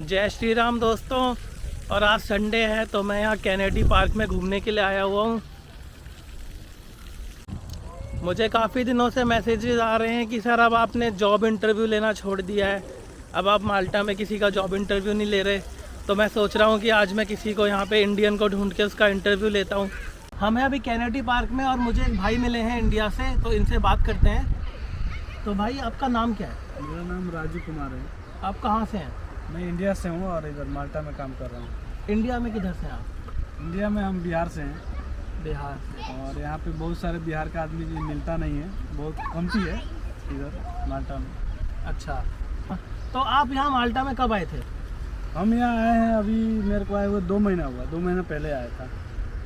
जय श्री राम दोस्तों। और आज संडे है तो मैं यहाँ कैनेडी पार्क में घूमने के लिए आया हुआ हूँ। मुझे काफ़ी दिनों से मैसेजेस आ रहे हैं कि सर अब आपने जॉब इंटरव्यू लेना छोड़ दिया है, अब आप माल्टा में किसी का जॉब इंटरव्यू नहीं ले रहे। तो मैं सोच रहा हूँ कि आज मैं किसी को यहाँ पे इंडियन को ढूंढ के उसका इंटरव्यू लेता हूँ। हम हैं अभी कैनेडी पार्क में और मुझे एक भाई मिले हैं इंडिया से, तो इनसे बात करते हैं। तो भाई आपका नाम क्या है? मेरा नाम राजू कुमार है। आप कहाँ से हैं? मैं इंडिया से हूँ और इधर माल्टा में काम कर रहा हूँ। इंडिया में किधर से हैं आप? इंडिया में हम बिहार से हैं। बिहार से। और यहाँ पे बहुत सारे बिहार का आदमी जी मिलता नहीं है, बहुत कमती है इधर माल्टा में। अच्छा, तो आप यहाँ माल्टा में कब आए थे? हम यहाँ आए हैं अभी, मेरे को आए हुए 2 महीना हुआ, 2 महीने पहले आया था।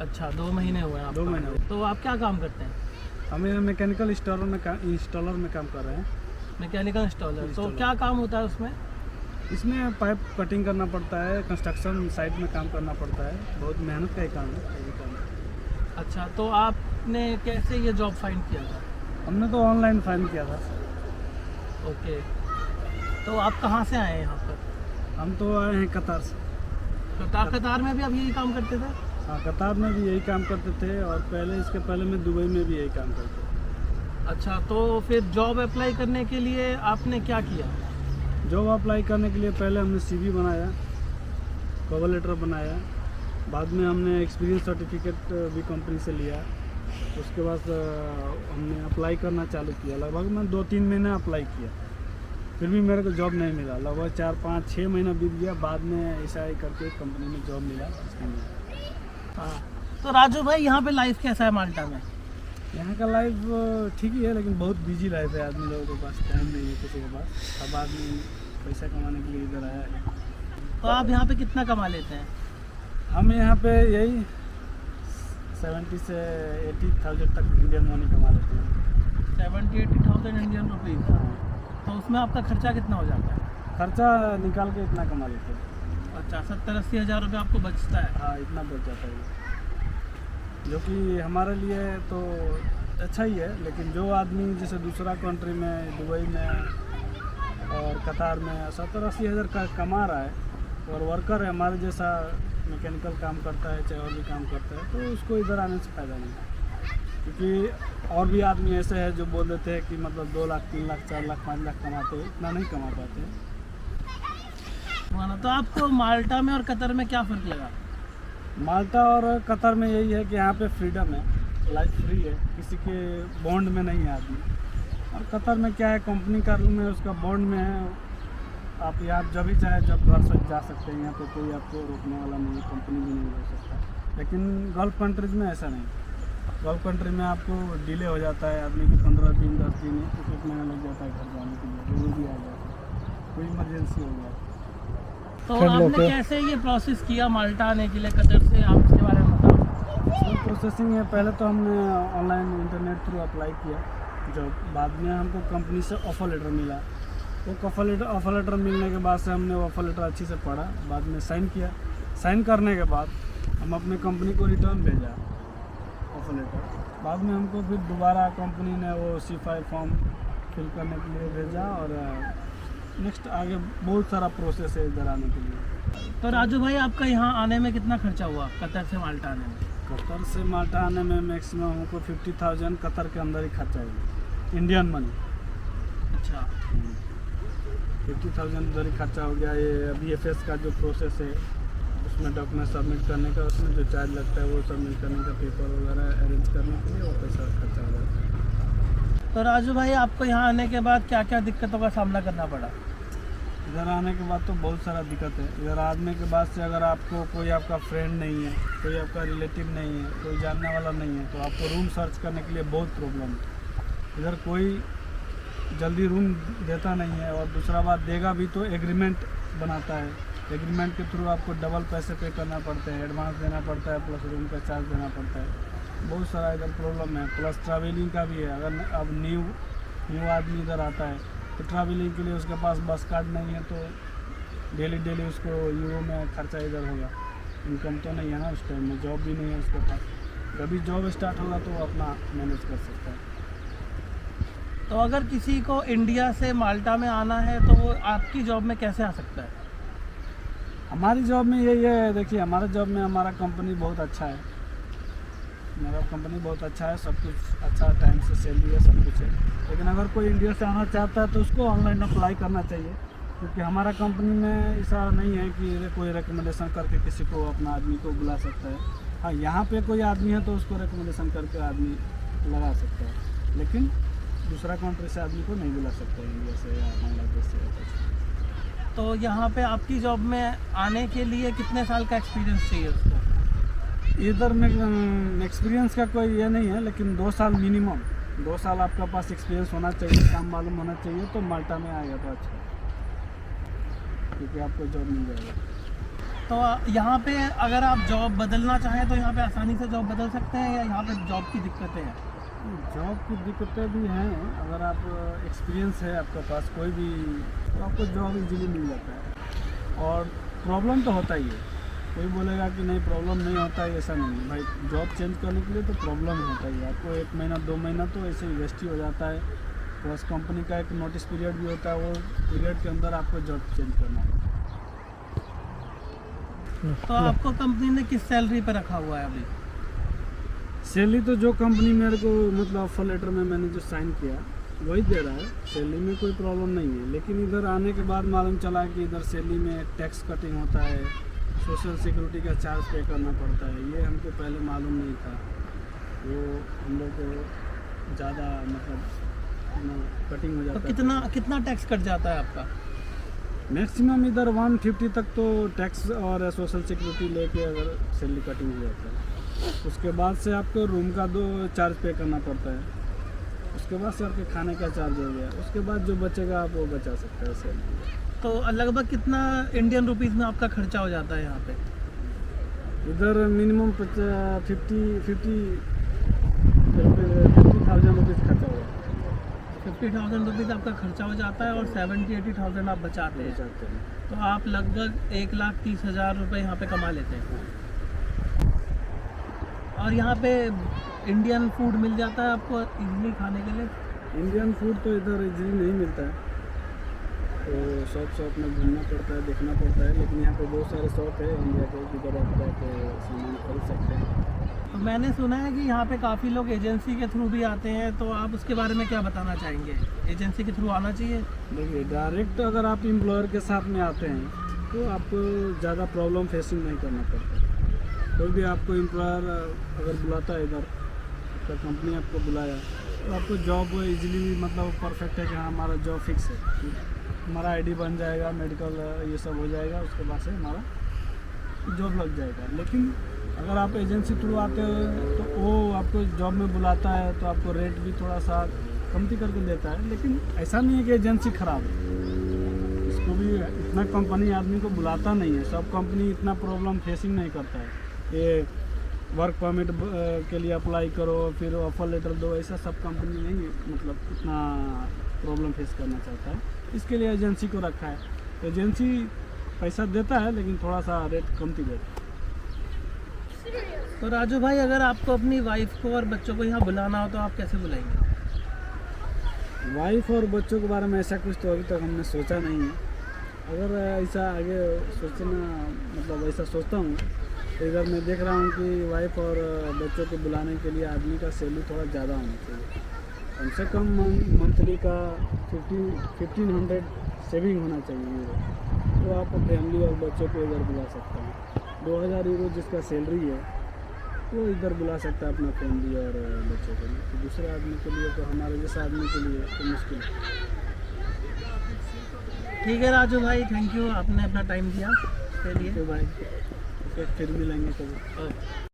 अच्छा, 2 महीने हुए हैं? 2 महीने हुए। तो आप क्या काम करते हैं? हम यहाँ मैकेनिकल इंस्टॉलर में काम कर रहे हैं। Mechanical installer. तो क्या काम होता है उसमें? इसमें पाइप कटिंग करना पड़ता है, कंस्ट्रक्शन साइट में काम करना पड़ता है, बहुत मेहनत का ही काम है ये काम। अच्छा, तो आपने कैसे ये जॉब फाइंड किया था? हमने तो ऑनलाइन फाइंड किया था। ओके, तो आप कहाँ से आए हैं यहाँ पर? हम तो आए हैं कतार से। कतार में भी आप यही काम करते थे? हाँ, कतार में भी यही काम करते थे और इसके पहले मैं दुबई में भी यही काम करते थे। अच्छा, तो फिर जॉब अप्लाई करने के लिए आपने क्या किया? जॉब अप्लाई करने के लिए पहले हमने CV बनाया, कवर लेटर बनाया, बाद में हमने एक्सपीरियंस सर्टिफिकेट भी कंपनी से लिया। उसके बाद हमने अप्लाई करना चालू किया। लगभग मैं 2-3 महीने अप्लाई किया, फिर भी मेरे को जॉब नहीं मिला। लगभग 4-5-6 महीना बीत गया, बाद में ऐसा ही करके कंपनी में जॉब मिला। हाँ, तो राजू भाई यहाँ पे लाइफ कैसा है माल्टा में? यहाँ का लाइफ ठीक ही है, लेकिन बहुत बिजी लाइफ है। आदमी लोगों के पास टाइम नहीं है किसी के पास। अब आदमी पैसा कमाने के लिए इधर आया है। तो आप यहाँ पे कितना कमा लेते हैं? हम यहाँ पे यही 70 से 80,000 तक इंडियन मनी कमा लेते हैं। 70-80,000 इंडियन रुपीज़। तो उसमें आपका खर्चा कितना हो जाता है? खर्चा निकाल के इतना कमा लेते हैं। अच्छा, 70-80 हज़ार रुपये आपको बचता है? हाँ, इतना बच जाता है, जो कि हमारे लिए तो अच्छा ही है। लेकिन जो आदमी जैसे दूसरा कंट्री में, दुबई में और कतार में 70-80 हज़ार का कमा रहा है और वर्कर है हमारे जैसा, मैकेनिकल काम करता है चाहे और भी काम करता है, तो उसको इधर आने से फ़ायदा नहीं है। क्योंकि और भी आदमी ऐसे हैं जो बोल देते हैं कि मतलब 2 लाख 3 लाख 4 लाख 5 लाख कमाते हैं, इतना नहीं कमा पाते हैं। तो आपको माल्टा में और कतर में क्या फ़र्क लगा? माल्टा और कतर में यही है कि यहाँ पे फ्रीडम है, लाइफ फ्री है, किसी के बॉन्ड में नहीं है आदमी। और कतर में क्या है, कंपनी का रूम है, उसका बॉन्ड में है। आप यहाँ जब भी चाहे जब घर से जा सकते हैं, यहाँ पे कोई आपको रोकने वाला नहीं है, कंपनी भी नहीं हो सकता। लेकिन गल्फ़ कंट्रीज़ में ऐसा नहीं। गल्फ़ कंट्री में आपको डिले हो जाता है, आदमी को 15 दिन 10 दिन 1 महीना लग जाता है घर जाने के लिए, वो भी आ जाता है, कोई इमरजेंसी हो गया। तो आपने कैसे ये प्रोसेस किया माल्टा आने के लिए कतर से? आप इसके बारे में बताओ। सब प्रोसेसिंग है। पहले तो हमने ऑनलाइन इंटरनेट थ्रू अप्लाई किया, जो बाद में हमको कंपनी से ऑफ़र लेटर मिला। वो ऑफ़र लेटर मिलने के बाद से हमने ऑफ़र लेटर अच्छे से पढ़ा, बाद में साइन किया। साइन करने के बाद हम अपने कंपनी को रिटर्न भेजा ऑफ़र लेटर। बाद में हमको फिर दोबारा कंपनी ने वो C5 फॉर्म फिल करने के लिए भेजा और नेक्स्ट आगे बहुत सारा प्रोसेस है इधर आने के लिए। तो राजू भाई, आपका यहाँ आने में कितना खर्चा हुआ कतर से माल्टा आने में? कतर से माल्टा आने में मैक्सिमम हमको 50,000 कतर के अंदर ही खर्चा हुआ, इंडियन मनी। अच्छा, 50,000 उधर ही खर्चा हो गया। ये VFS का जो प्रोसेस है, उसमें डॉक्यूमेंट सबमिट करने का, उसमें जो चार्ज लगता है वो सबमिट करने का, पेपर वगैरह अरेंज करने के लिए वो पैसा खर्चा हो जाता है। तो राजू भाई, आपको यहाँ आने के बाद क्या क्या दिक्कतों का सामना करना पड़ा? इधर आने के बाद तो बहुत सारा दिक्कत है। इधर आने के बाद से अगर आपको कोई आपका फ्रेंड नहीं है, कोई आपका रिलेटिव नहीं है, कोई जानने वाला नहीं है, तो आपको रूम सर्च करने के लिए बहुत प्रॉब्लम है। इधर कोई जल्दी रूम देता नहीं है, और दूसरा बात देगा भी तो एग्रीमेंट बनाता है। एग्रीमेंट के थ्रू आपको डबल पैसे पे करना पड़ते हैं, एडवांस देना पड़ता है, प्लस रूम का चार्ज देना पड़ता है। बहुत सारा इधर प्रॉब्लम है। प्लस ट्रैवलिंग का भी है। अगर अब न्यू आदमी इधर आता है तो ट्रैवलिंग के लिए उसके पास बस कार्ड नहीं है, तो डेली उसको यूरो में खर्चा इधर होगा। इनकम तो नहीं है ना उस टाइम में, जॉब भी नहीं है उसके पास। कभी जॉब स्टार्ट होगा तो वो अपना मैनेज कर सकता है। तो अगर किसी को इंडिया से माल्टा में आना है तो वो आपकी जॉब में कैसे आ सकता है? हमारी जॉब में यही है, देखिए हमारे जॉब में हमारा कंपनी बहुत अच्छा है, मेरा कंपनी बहुत अच्छा है, सब कुछ अच्छा टाइम से सैलरी है, सब कुछ है। लेकिन अगर कोई इंडिया से आना चाहता है तो उसको ऑनलाइन अप्लाई करना चाहिए, क्योंकि हमारा कंपनी में ऐसा नहीं है कि कोई रिकमेंडेशन करके किसी को अपना आदमी को बुला सकता है। हाँ, यहाँ पे कोई आदमी है तो उसको रिकमेंडेशन करके आदमी लगा सकता है, लेकिन दूसरा कंट्री से आदमी को नहीं बुला सकता है, इंडिया से या बांग्लादेश से या कुछ। तो यहाँ पे आपकी जॉब में आने के लिए कितने साल का एक्सपीरियंस चाहिए उसको? इधर में एक्सपीरियंस का कोई ये नहीं है, लेकिन 2 साल मिनिमम, 2 साल आपका पास एक्सपीरियंस होना चाहिए, काम मालूम होना चाहिए, तो माल्टा में आएगा तो अच्छा, क्योंकि आपको जॉब मिल जाएगा। तो यहाँ पे अगर आप जॉब बदलना चाहें तो यहाँ पे आसानी से जॉब बदल सकते हैं, या यहाँ पे जॉब की दिक्कतें हैं? जॉब की दिक्कतें भी हैं, अगर आप एक्सपीरियंस है आपके पास कोई भी, तो आपको जॉब इजीली मिल जाता है। और प्रॉब्लम तो होता ही है, कोई बोलेगा कि नहीं प्रॉब्लम नहीं होता है, ऐसा नहीं है भाई। जॉब चेंज करने के लिए तो प्रॉब्लम होता ही है, आपको 1 महीना 2 महीना तो ऐसे ही वेस्ट ही हो जाता है, प्लस कंपनी का एक नोटिस पीरियड भी होता है, वो पीरियड के अंदर आपको जॉब चेंज करना है। तो आपको कंपनी ने किस सैलरी पे रखा हुआ है अभी? सैलरी तो जो कंपनी मेरे को मतलब ऑफर लेटर में मैंने जो साइन किया वही दे रहा है, सैलरी में कोई प्रॉब्लम नहीं है। लेकिन इधर आने के बाद मालूम चला कि इधर सैलरी में टैक्स कटिंग होता है, सोशल सिक्योरिटी का चार्ज पे करना पड़ता है, ये हमको पहले मालूम नहीं था। वो हम लोग को ज़्यादा मतलब कटिंग हो जाता है। तो कितना टैक्स कट जाता है आपका? मैक्सिमम इधर 150 तक तो टैक्स और सोशल सिक्योरिटी लेके अगर सैलरी कटिंग हो जाता है। उसके बाद से आपको रूम का 2 चार्ज पे करना पड़ता है, उसके बाद से आपके खाने का चार्ज हो गया, उसके बाद जो बचेगा आप वो बचा सकते हैं सैलरी। तो लगभग कितना इंडियन रुपीस में आपका खर्चा हो जाता है यहाँ पे? इधर मिनिमम 50,000 रुपीज़ खर्चा हो जाता है। 50,000 रुपीज़ आपका खर्चा हो जाता है और 70-80,000 आप बचाते हैं, तो आप लगभग 1,30,000 रुपये यहाँ पे कमा लेते हैं। और यहाँ पे इंडियन फूड मिल जाता है आपको इजीली खाने के लिए? इंडियन फूड तो इधर इजीली नहीं मिलता है, तो शॉप में घूमना पड़ता है, देखना पड़ता है। लेकिन यहाँ पे बहुत सारे शॉप है इंडिया के, जिधर आप जाके सामान खरीद सकते हैं। तो मैंने सुना है कि यहाँ पे काफ़ी लोग एजेंसी के थ्रू भी आते हैं, तो आप उसके बारे में क्या बताना चाहेंगे? एजेंसी के थ्रू आना चाहिए? देखिए, डायरेक्ट अगर आप एम्प्लॉयर के साथ में आते हैं तो आपको ज़्यादा प्रॉब्लम फेसिंग नहीं करना पड़ता। कोई भी आपको एम्प्लॉयर अगर बुलाता है, इधर आपका कंपनी आपको बुलाया, तो आपको जॉब इजीली मतलब परफेक्ट है कि हाँ हमारा जॉब फिक्स है, हमारा आईडी बन जाएगा, मेडिकल ये सब हो जाएगा, उसके बाद से हमारा जॉब लग जाएगा। लेकिन अगर आप एजेंसी थ्रू आते हैं तो वो आपको जॉब में बुलाता है तो आपको रेट भी थोड़ा सा कमती करके देता है। लेकिन ऐसा नहीं है कि एजेंसी ख़राब है, इसको भी इतना कंपनी आदमी को बुलाता नहीं है, सब कंपनी इतना प्रॉब्लम फेसिंग नहीं करता है। ये वर्क परमिट के लिए अप्लाई करो, फिर ऑफर लेटर दो, ऐसा सब कंपनी नहीं मतलब इतना प्रॉब्लम फेस करना चाहता है, इसके लिए एजेंसी को रखा है। एजेंसी पैसा देता है लेकिन थोड़ा सा रेट कमती देता है। तो राजू भाई, अगर आपको अपनी वाइफ को और बच्चों को यहाँ बुलाना हो तो आप कैसे बुलाएंगे? वाइफ और बच्चों के बारे में ऐसा कुछ तो अभी तक हमने सोचा नहीं है। अगर ऐसा आगे सोचना मतलब ऐसा सोचता हूँ तो इधर मैं देख रहा हूँ कि वाइफ और बच्चों को बुलाने के लिए आदमी का सैलरी थोड़ा ज़्यादा होना चाहिए, कम से कम मंथली का 1500 सेविंग होना चाहिए, तो आप फैमिली और बच्चों को इधर बुला सकते हैं। 2000 यूरो जिसका सैलरी है वो इधर बुला सकता है अपना फैमिली और बच्चों के लिए। तो दूसरे आदमी के लिए तो हमारे जैसे आदमी के लिए तो मुश्किल है। ठीक है राजू भाई, थैंक यू, आपने अपना टाइम दिया इसके लिए। तो भाई फिर मिलेंगे कभी।